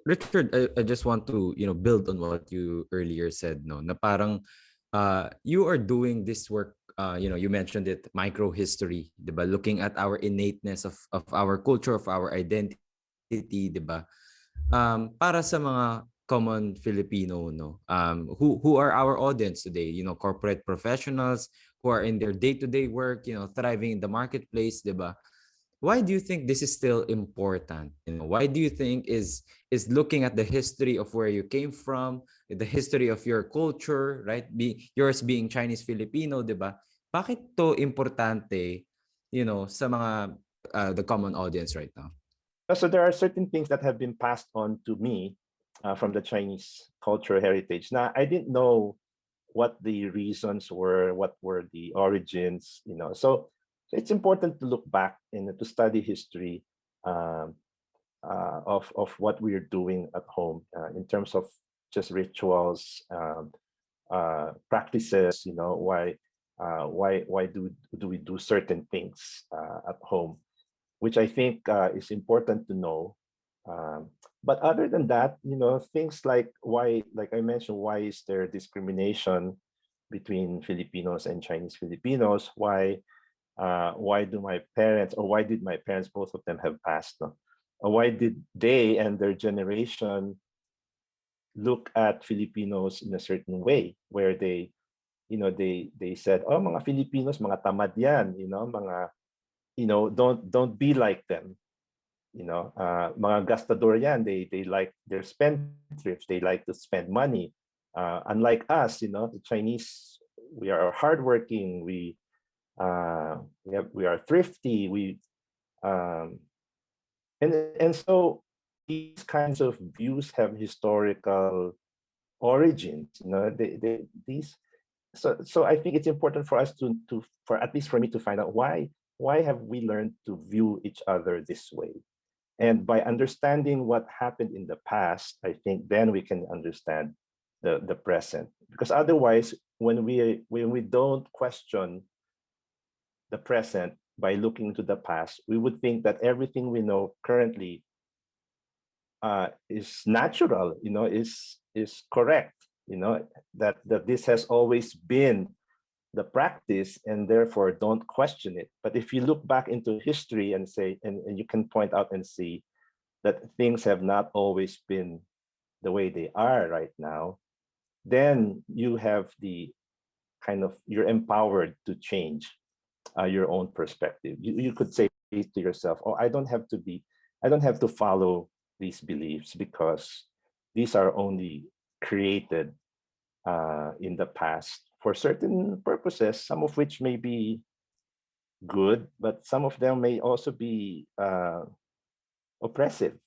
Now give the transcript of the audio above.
Richard, I just want to, build on what you earlier said, no, na parang you are doing this work, you mentioned it, micro history, 'di ba? Looking at our innateness of our culture, of our identity, 'di ba? Para sa mga common Filipino, no, who are our audience today, corporate professionals who are in their day-to-day work, thriving in the marketplace, 'di ba? Why do you think this is still important? Why do you think is looking at the history of where you came from, the history of your culture, right? Yours being Chinese Filipino, 'di ba? Bakit to importante, sa mga the common audience right now? So there are certain things that have been passed on to me from the Chinese culture heritage. Now, I didn't know what the reasons were, what were the origins, So it's important to look back and to study history um, of what we are doing at home in terms of just rituals, practices. Why do we do certain things at home, which I think is important to know. Um, but other than that, things like why, like I mentioned, why is there discrimination between Filipinos and Chinese Filipinos? Why do my parents, or why did my parents, both of them, have passed? No? Or why did they and their generation look at Filipinos in a certain way, where they said, oh, mga Filipinos, mga tamad yan, mga don't be like them. Mga gastador yan, they like, they're spendthrifts, they like to spend money. Unlike us, the Chinese, we are hardworking, we are thrifty, um, and so these kinds of views have historical origins. These so I think it's important for us to for at least for me to find out why have we learned to view each other this way. And by understanding what happened in the past, I think then we can understand the present. Because otherwise, when we don't question the present by looking to the past, we would think that everything we know currently is natural, is correct, that this has always been the practice, and therefore don't question it. But if you look back into history and say, and you can point out and see that things have not always been the way they are right now, then you have the you're empowered to change your own perspective. You could say to yourself, oh, I don't have to follow these beliefs because these are only created in the past for certain purposes, some of which may be good, but some of them may also be oppressive.